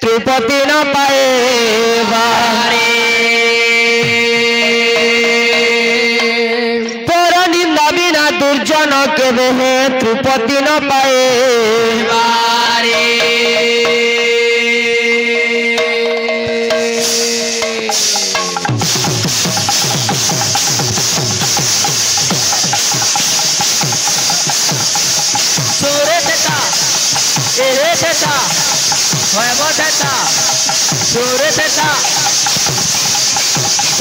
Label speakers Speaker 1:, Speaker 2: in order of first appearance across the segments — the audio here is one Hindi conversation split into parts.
Speaker 1: त्रिपति न पाए बारे पर निंदा बिना दुर्जन के बहे त्रिपति न पाए बारे सोरे देता एरे देता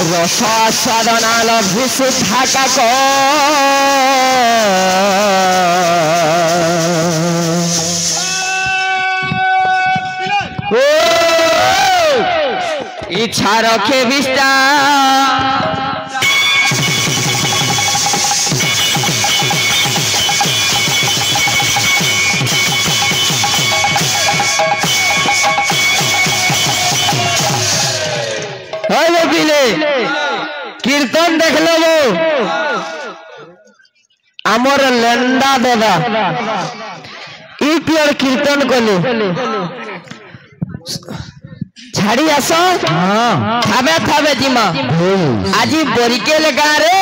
Speaker 1: रस साधना लभि सुधा का इच्छा रखे विष्टा कीर्तन देख लो आमर लेंडा देदा इपियर कीर्तन कले छाड़ी आस थाबे थाबे जिमा आज बरिकेल गाँ रे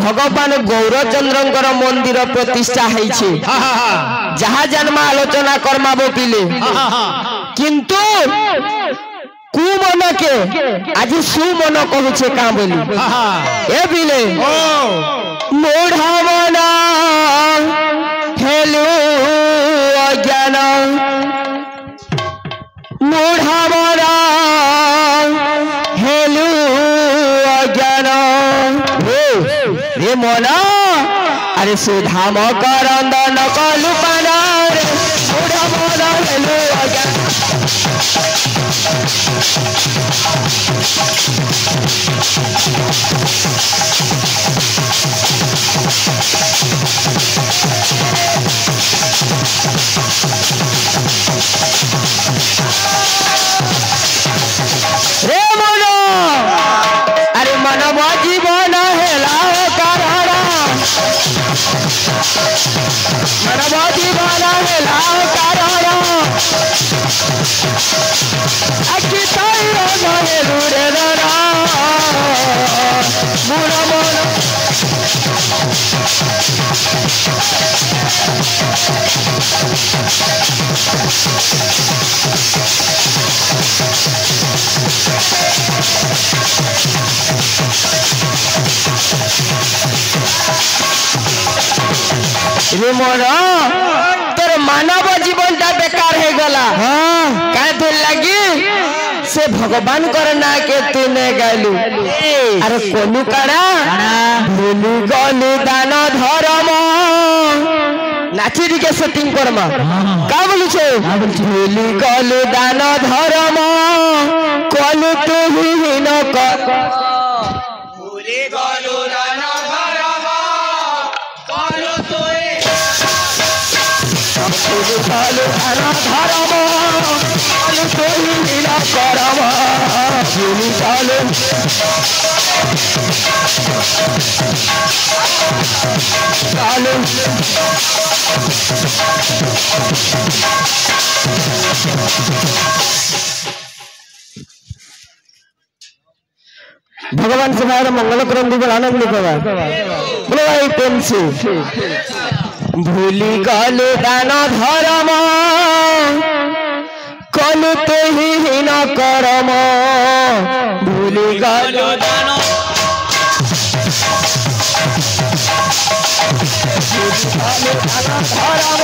Speaker 1: भगवान गौरचंद्र मंदिर प्रतिष्ठा है जहा जन्मा आलोचना कर्मा बोपिले किंतु कुमन के आज सुमन कहूचे का बोली ए बिले मूढ़ा मना हेलु अज्ञान मूढ़ा मना हेलु अज्ञान रे मना अरे सुधाम करंद नकलु पाना मूढ़ा मना हेलु अज्ञान रे मनो अरे मानव जीवन हेला कारण मानव जीवन हेला कारण तोर मानव जीवन टा बेकार है गला कहे तो लगी से भगवान कर ना के तू ने गलू अरे कोनु काना भूलू गलू दान धर्म नाची के सेटिंग करमा का बोलू छे भूलू गलू दान धर्म कोनु तू ही न कर भूली गलू दान धर्म कोनु तू चालू धर्म चालू तो ही लीला करम भूली चालू चालू भगवान से भाई मंगल क्रम दी आनंद लिखवा बोलो भाई प्रेम से भूली गलु दान धर्म कलु तो ही न करम भूली गलु दान धर्म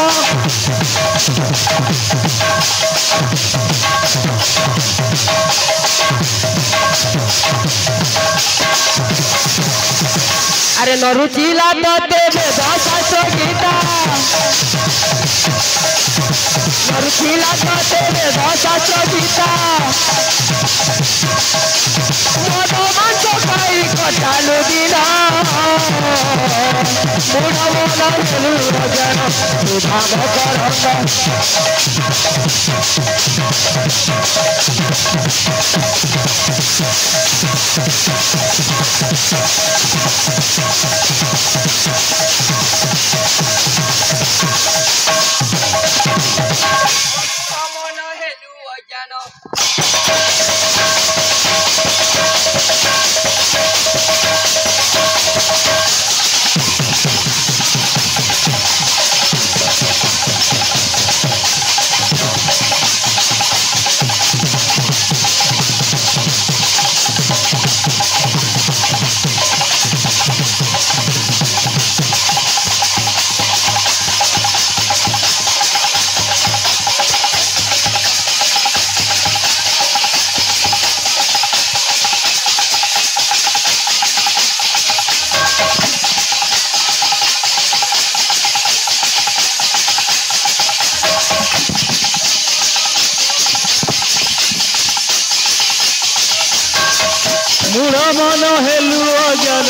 Speaker 1: अरे नरुचिला तो देवे शास्त्र गीता नरुचिला तो देवे शास्त्र गीता মদ মাংস খাই কটালু দিন বুড়া মন হেলু অজান সুধাম করত বুড়া মন হেলু অজান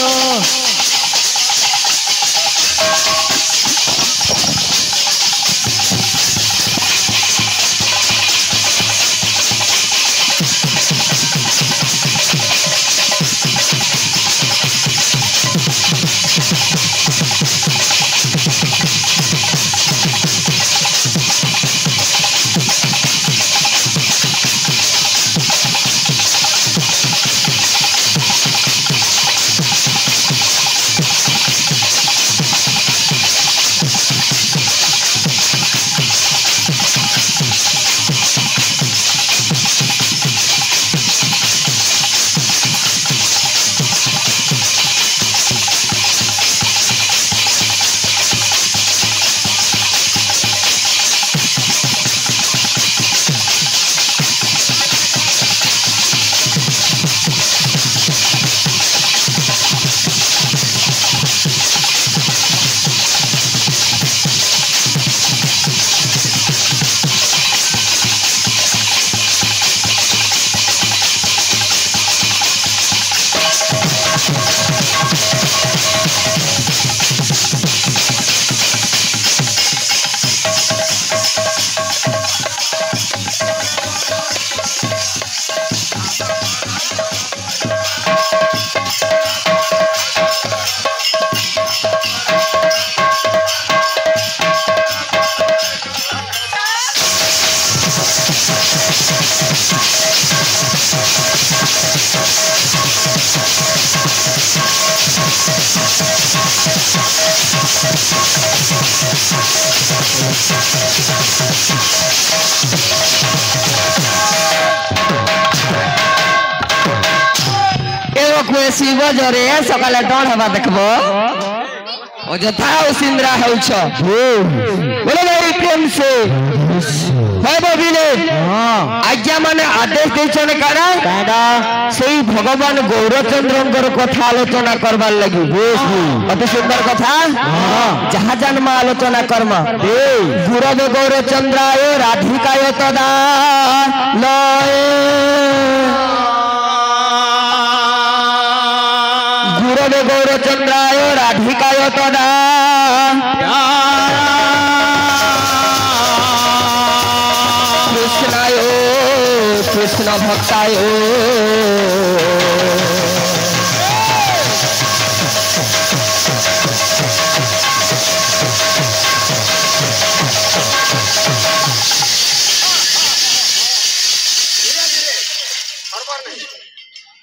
Speaker 1: शिव जरे सकाले डर हवा देखबो अजथा सिंद्रा होछ बोले भाई प्रेम से है बबिले आज्ञा माने आदेश देछन कारा कारा सेई भगवान गौरचंद्रंकर कथा आलोचना करबार लागि अति सुंदर कथा जहा जन्म आलोचना कर्म गुरव गौरचंद्राय राधिकाय तदा लय गुरवे गौरचंद्राय राधिकाय तदा कृष्णाय कृष्ण भक्ताय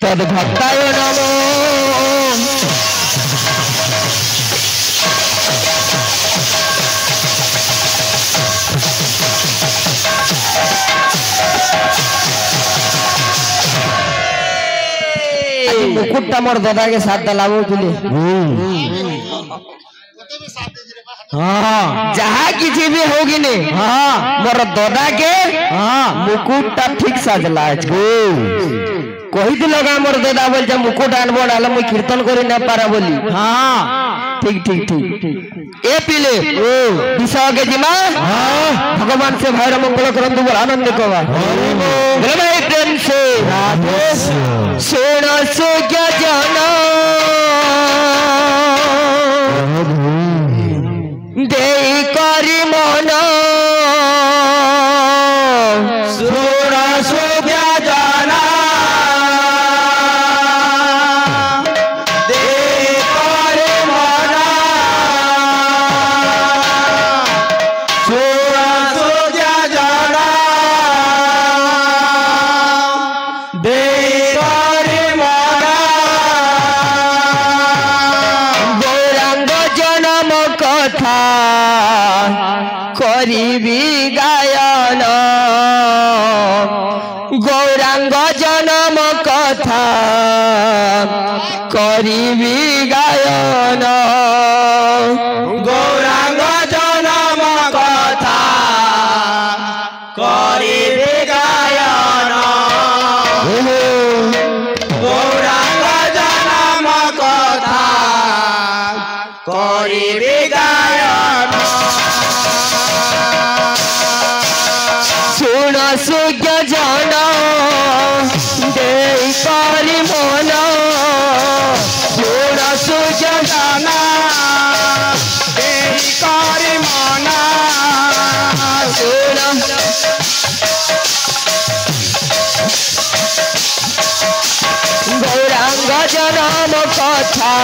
Speaker 1: तद भक्ताय नमो मुकुटा मोर दादा के साथ दलावो तुले जहाँ किसी भी होगी ने मोर दादा के मुकुटा ठीक साजला कही दिल मोर दादा बोल जा मुकुट आनबो डाल मुई कीर्तन करी न पारा बोली ठीक ठीक ठीक ए पिले विषय के जिमा भगवान से भाई मंगल करंतु बोल आनंद कवा भाई प्रेम से सुन सुज्ञ जन दे करी मन सुन सुज्ञ जन दे करी मन सुन सुज्ञ जन दे करी मन गौरांग जन्म कथा करिबी गायन गौरांग जन्म कथा करिबी गायन गौरांग जन्म कथा करिबी गायन गौरांग जन्म कथा करिबी गायन सुन सुज्ञ जन दे करी मन सुन सुज्ञ जन दे करी मन सुन गौरांग जन्म कथा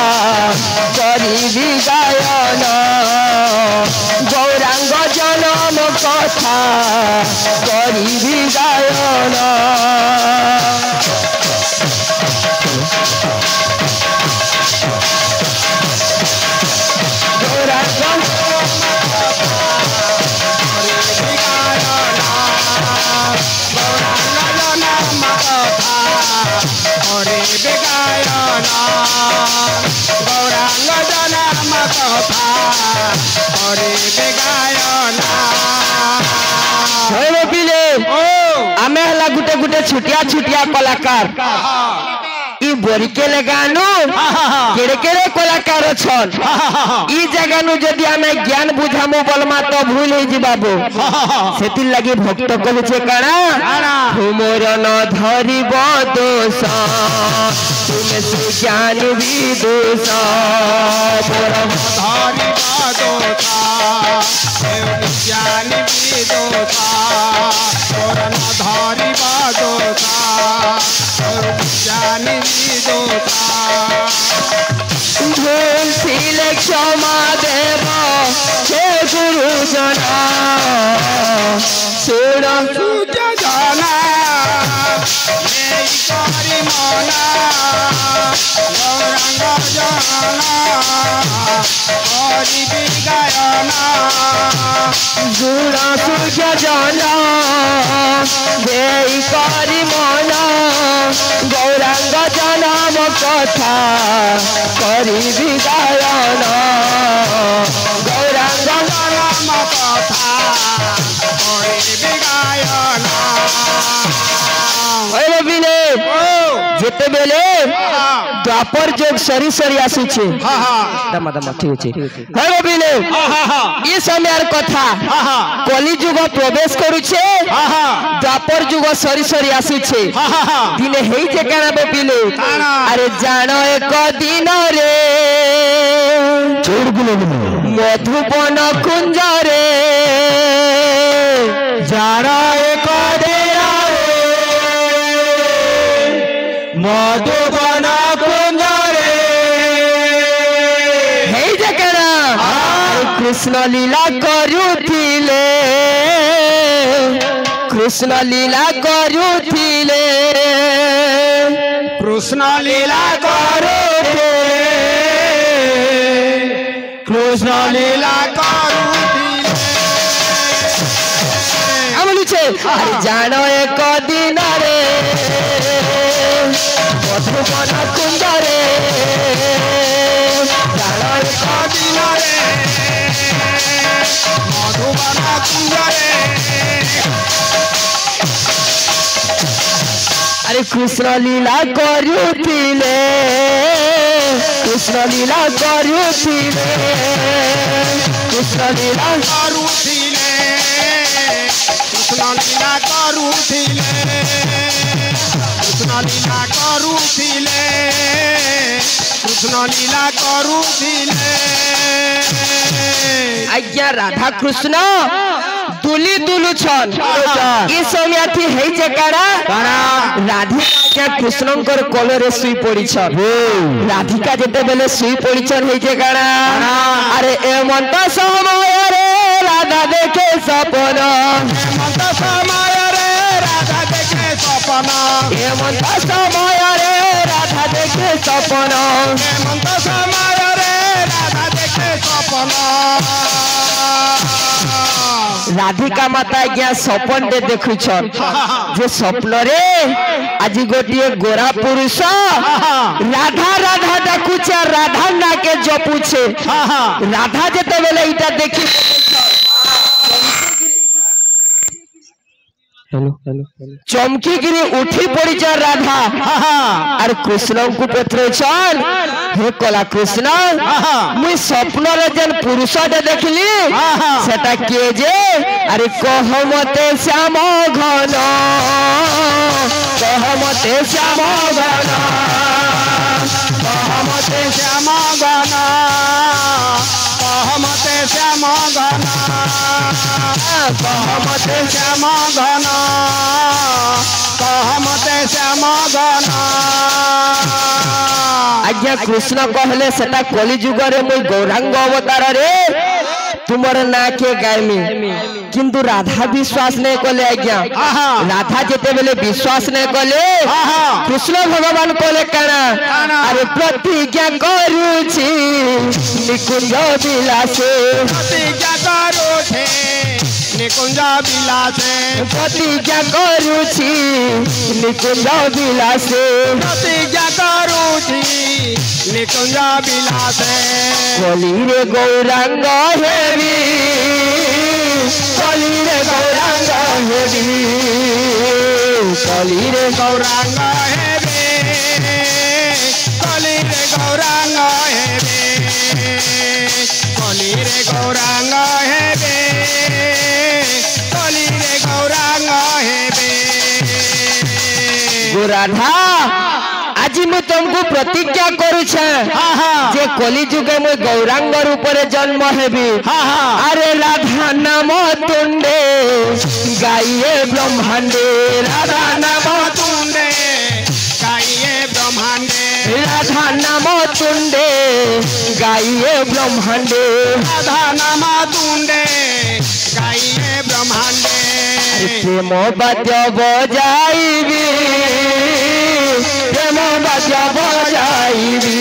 Speaker 1: करिबी गायन गौरांग जन्म कथा करिबी गायन गौरांग जन्म कथा करिबी गायन आमे हला गुटे गुटे छुटिया छुटिया कलाकार ई बोरिकेले गानु केड़े केड़े कलाकार छन ई जगानु जदी आमे ज्ञान बुझामु बलमा तो भूल हे जिबाबो सेति लागि भक्त कहले काना तुमर न धरिब दोष तुमे से ज्ञान विदुष मोर धरिब दोष ज्ञान विदुष मोर न धरिब दोष ज्ञान विदुष भूल थिले क्षमा देव हे गुरुजन सुन सुज्ञ जन करी मन गौरांग जन करिबी गायन सुन सुज्ञ जन दे करी मन गौरांग जन्म कथा करिबी गायन गौरांग जन्म कथा करिबी गायन जेते बेले द्वापर जोग सरी सरी आसुचे दमा दमा ठीक अछि हेबे बिले ई समयर कथा कली जुग प्रवेश करूछे द्वापर जुग सरी सरी आसुचे दिने हेई जे काना बे बिले अरे जानो एक दिन रे छोड़ बिले मधुबन कुंज रे जानो एक दिन मधुबन कुंज रे हे जकरा कृष्ण लीला करुथिले कृष्ण लीला करुथिले कृष्ण लीला करुथिले कृष्ण लीला करुथिले আমলুছে আরে জানো এক দিন রে मधुबन कुंज रे जानो एक दिन रे मधुबन कुंज रे अरे कृष्ण लीला करुथिले कृष्ण लीला करुथिले कृष्ण लीला करुथिले कृष्ण लीला करुथिले कृष्ण
Speaker 2: লীলা করুছিলে কৃষ্ণ লীলা করুছিলে
Speaker 1: आज्ञा राधा कृष्ण दुली दुलुछन ई समयाथि हेइचे काड़ा राधिका कृष्णंकर कोलरे सुई पड़ीछन राधिका जेते बेले सुई पड़ीछन हेइचे काड़ा अरे एमंत समय रे राधा देखे सपन
Speaker 2: हेमंत समय रे राधा देखे सपन
Speaker 1: हेमंत समय रे राधा देखे सपन
Speaker 2: हेमंत समय रे राधा देखे सपन
Speaker 1: राधिका माता आज्ञा सपन दे देखुछन जे स्वप्न रे आज गोटिए गोरा पुरुष राधा राधा देखुछे राधा ना के जपुछे राधा जेते बेले इटा देखि चमकी गिरी उठी पड़ी जा राधा और कृष्ण को पत्र चल हे कला कृष्ण मुई स्वप्न रे जन पुरुष दे देखली सेटा के जे अरे कहमते श्याम घन कहमते श्याम घन
Speaker 2: कहमते श्याम घन कहमते श्याम घन कहमते श्याम घन कहमते श्याम घन
Speaker 1: आज्ञा कृष्ण कहले सेटा कली जुग रे मुई गौरांग अवतार रे तुमर ना के गायमी किंतु राधा विश्वास नहीं कले आज्ञा राधा जेते बेले विश्वास नहीं कले कृष्ण भगवान कले काना अरे प्रतिज्ञा करूछि निकुंज विलासे
Speaker 2: प्रतिज्ञा करूछि निकुंज विलासे
Speaker 1: प्रतिज्ञा करूछि निकुंज विलासे
Speaker 2: प्रतिज्ञा करूछि निकुंज विलासे
Speaker 1: कली रे गौरांग हेबी कली रे गौरांग हेबी कली रे
Speaker 2: गौरांग हेबे कली रे गौरांग हेबे कली रे गौरांग हेबे कली रे गौरांग हेबे
Speaker 1: राधा आज मु तुमको प्रतिज्ञा करूछे जे कली जुगे मु गौरांग रूप रे जन्म हेबी अरे राधा नाम तुंडे गाइए ब्रह्मांडे राधा नाम
Speaker 2: तुंडे गाइए ब्रह्मांडे
Speaker 1: राधा नाम तुंडे गाइए ब्रह्मांडे
Speaker 2: राधा नाम तुंडे गाइए ब्रह्मांडे
Speaker 1: प्रेम बाद्य बजाइबी प्रेम बाद्य बजाइबी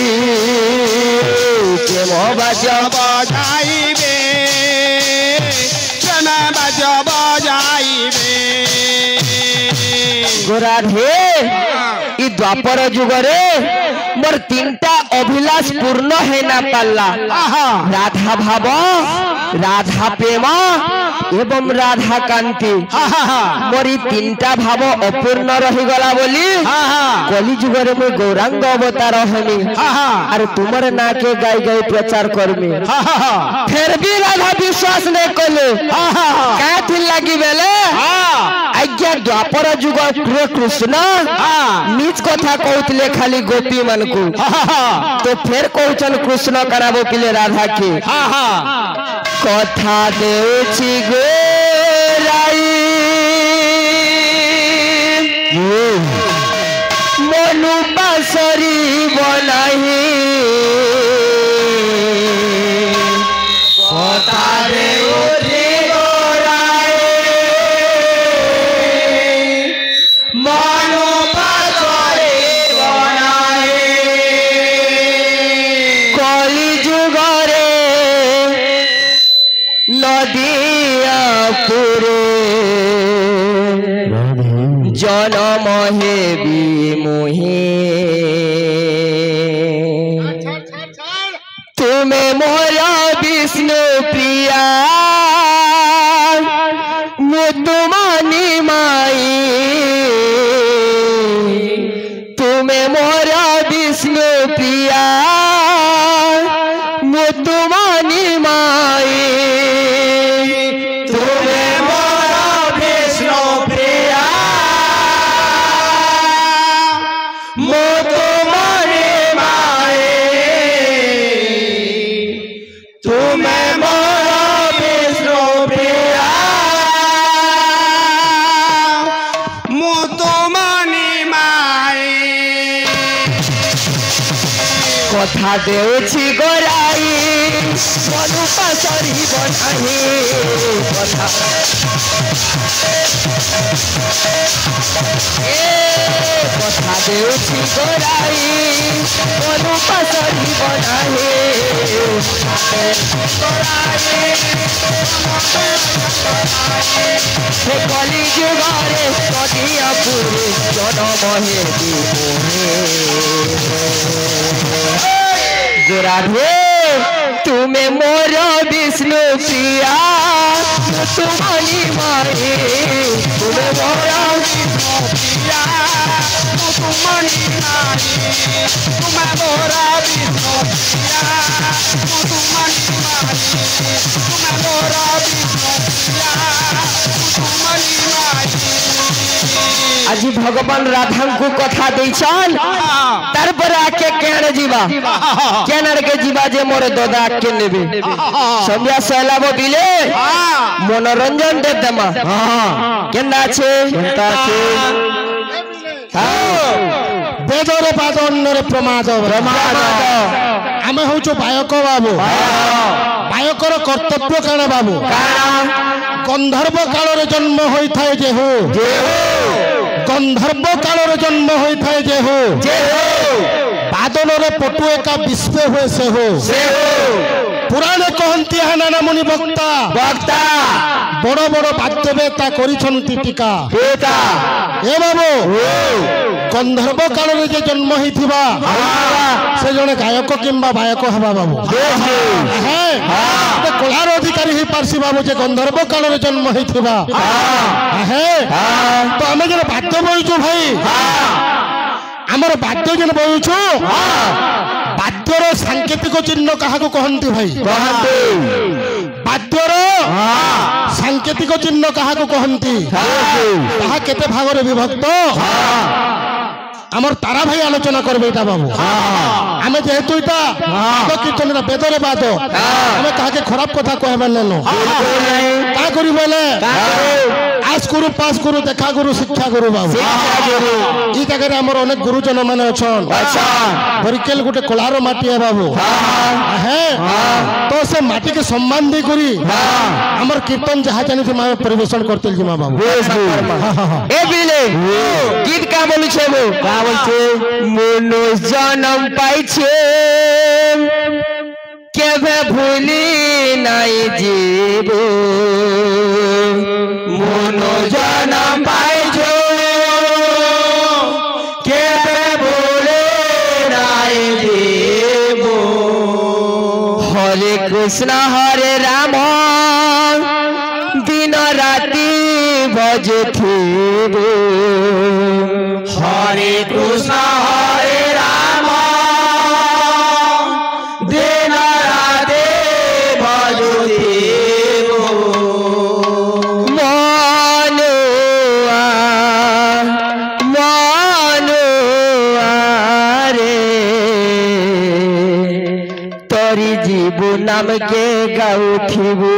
Speaker 1: प्रेम बाद्य
Speaker 2: बजाइबे प्रेम बाद्य बजाइबे
Speaker 1: गोराधे ई द्वापर जुग रे मोर तीनटा अभिलाष पूर्ण है ना पाला राधा भाव राधा प्रेम एवं राधा कांति मोरी तीनटा भाव अपूर्ण रही गला बोली कली जुग रे मैं गौरांग अवतार हमी अरे तुमर ना के गाय गाय प्रचार करमी फिर भी राधा विश्वास नहीं कले क्या थी लगी बेले आज्ञा द्वापर जुग प्रिय कृष्ण निज कथा कहते खाली गोपी मन को तो फिर कहचन कृष्ण कराबो पिले राधा के कथा देउछि गोराई मनु बासरी बनाही कथा देउछि गोराई मनु बासरी बनाही कली जुग रे नदिया पुरे जनम हेबी मोहे तुम्हें मोरा विष्णु प्रिया मुतुमानी माई तुम्हें मोरा विष्णु प्रिया मुतुमानी माई कथा देउछि गोराई मनु पासरी बनाही कथा कथा देउछि गोराई मनु पासरी बनाही हे कली जुगारे कदिया पुरे जनम हेबी गोराधे तुम्हें मोर विष्णु प्रिया तुम्हारी माए तुम्हें मोर विष्णु प्रिया तुम्हारी माए तुम्हें मोर विष्णु प्रिया तुम्हारी माए तुम्हें मोर विष्णु प्रिया तुम्हारी माए आज भगवान राधा को कथा देछन तार पर आके केन जीवा केनर के जीवा जे मोर दादा के नेबे संध्या सलाब बिले मनोरंजन दे देमा केना छे केनता छे
Speaker 2: बेदरे पादन्नरे प्रमाद प्रमाद आमे होचो बायक बाबू बायकर कर्तव्य काना बाबू गंधर्व काल रे जन्म होई थाए जे हो गंधर्व काल रे जन्म होई थाए जे हो बादल रे पटु एका विश्व हुए से हो पुराणे कहंती है नाना मुनि वक्ता वक्ता बड़ बड़ वाद्यवेता करिछंती टीका बेटा ए बाबू गंधर्व काल रे जे जन्म होइथिबा से जने गायक किंबा बायक हबा बाबू है तो कलार अधिकारी ही पारसी बाबू जे गंधर्व काल रे जन्म होइथिबा है तो हमें जने वाद्य बइछु भाई हमर वाद्य जने बइछु वाद्यर सांकेतिक चिन्ह काहाको कहंती भाई वाद्यर सांकेतिक चिन्ह काहाको कहंती ताहा केते भागरे विभक्त आमर तारा भाई आलोचना करबे एटा बाबू आमे जेहेतु एटा तो कीर्तन बेदरे बात आमे काके खराब कथा कहबे ननो का करी बोले आस गुरु पास गुरु देखा गुरु शिक्षा गुरु बाबू ई जगह हमर अनेक गुरुजन माने अछन अच्छा बरिकेल गुटे कोलारो माटी है बाबू है तो से माटी के सम्मान दे करी हमर कीर्तन जहा जानि से माने परिवेशन करते जिमा बाबू
Speaker 1: ए बिले गीत का बोलु छे वो का बोलछे मनो जन्म पाई छे केबे भूली नाई जीबो मनो जन्म पाई छे केबे भूली नाई जीबो हरे कृष्ण हरे राम दिन राति बजथिबो हरे कृष्ण हरे राम दिन राति बजथिबो मनुआ रे तोरी जीवु नाम के गाउथिबो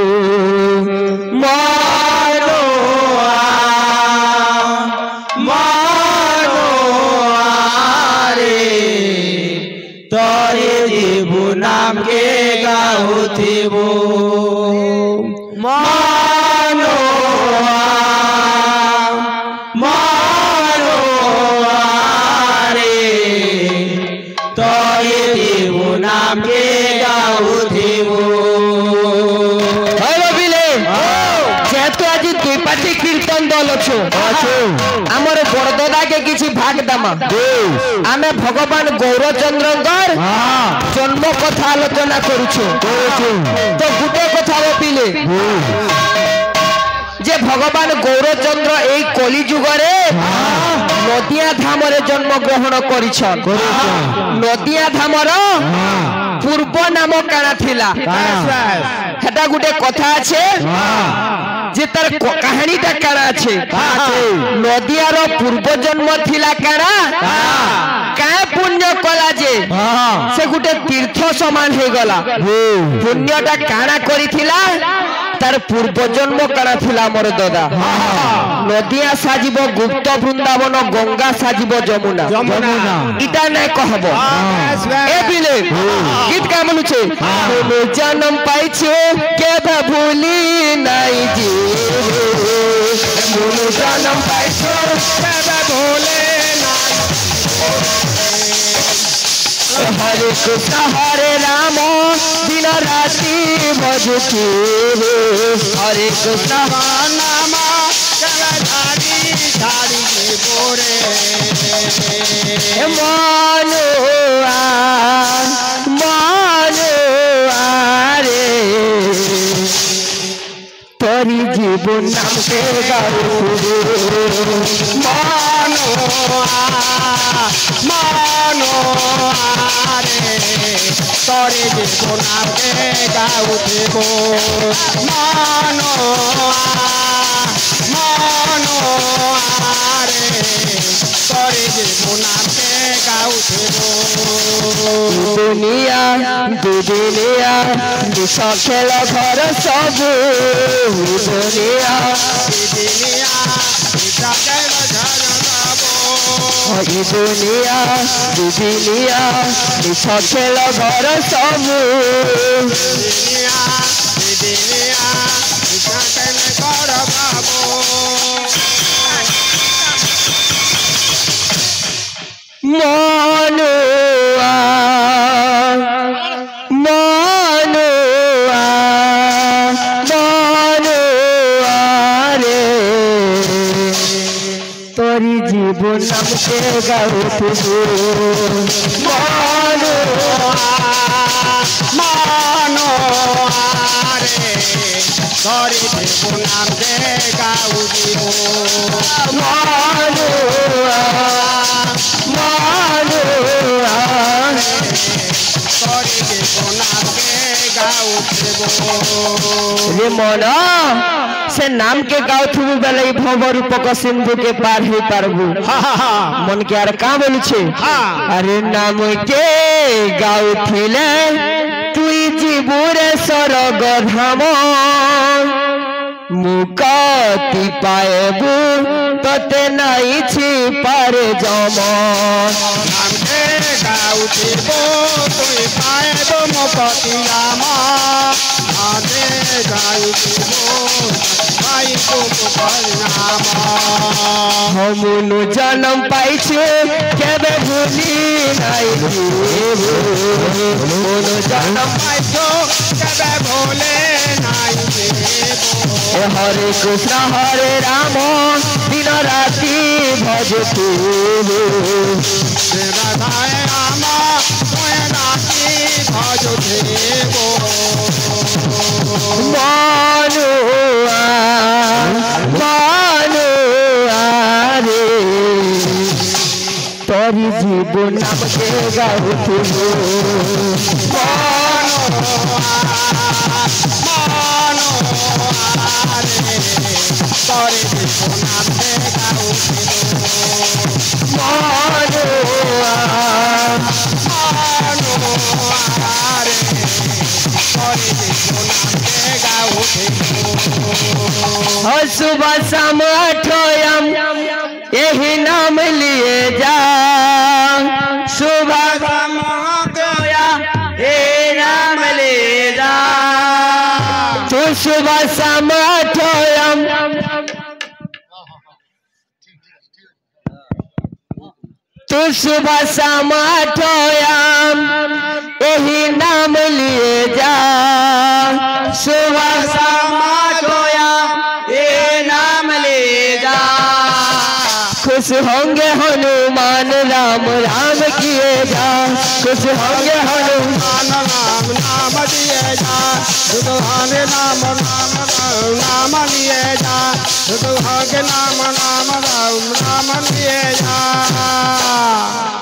Speaker 1: नाम के गाउथिबो रे तोय देवु नाम के गाउथिबो हेलो बिले जेतु आज दुई पार्टी कीर्तन दल छो आमर बड़दादा के किछि भाग दमा आमे भगवान गौरचंद्रंकर जन्म कथा आलोचना करूछु तो गुटे कथा पिले जे भगवान गौरचंद्र एई कली जुगरे नदिया धामरे जन्म ग्रहण करिछन नदिया धामर पूर्व नाम काना थिला हेटा गुटे कथा छे जे तार कहानीटा काना छे नदिया रो पूर्व जन्म थिला काना का पुण्य कला जे से गुटे तीर्थ समान हे गला पुण्यटा काना करिथिला तार पूर्व जन्म काना थिला मोर दादा नदिया साजिब गुप्त वृंदावन गंगा साजिब जमुना इटा नै कहबो ए बिले गीत का मनुछे मोनो जन्म पाइछे केबे भूली नाइ जी मोनो जन्म पाइछे केबे भूले नाइ हरे कृष्ण हरे राम दिन राति भजती हरे कृष्ण नाम जगधारी धारी बोरे मानो रे तोरी जीवन नाम के गाओ मानो रे तोरे जीवन नाम के गाओ मानो रे तोरे जीवन नाम के गाओ दुनिया दुनिया दिशा खेल घर सब दुनिया दुनिया दिशा खेल घर दुनिया दुनिया दिशा खेल घर सब दुनिया दुनिया दिशा खेल घर बाबू तोरी जीवन नाम के गाओ मानो रे तोरी जीवन नाम के गाओ मानो रे मना से नाम के गाँव थुबू बेले भव रूपक सिंधु के पार ही पारबू मन के आर का बोल छे अरे नाम के गाँव थिले तुई जीवरे स्वर्ग धाम मुक्ति पाएबू तते नहीं छी पार जम नाम के गाँव थिबो तुई पाएबू मुक्ति राम आदे गाँव थिबो हमनु जन्म पाइछे केबे भूली नाइ हमनु जन्म पाइछो केबे भूले नाइ हरे कृष्ण हरे राम दिन राति भजतु राधाए राम सोए राति भजते मानो रे तोरी जीवन नाम के गाओ मानो रे तोरी जीवन नाम के गाओ मानो रे तोरी जीवन नाम के गाओ सुबह शाम अठोयम यही नाम लिए जा सुबह शाम ये नाम ले जा तू सुबह शाम अठोयम तू सुबह शाम अठोयम यही नाम लिए जा सुबह शाम खुश होंगे हनुमान राम राम किए जा खुश होंगे हनुमान राम नाम दिए जा सुधाने नाम लिए जा सुधागे नाम लिए जा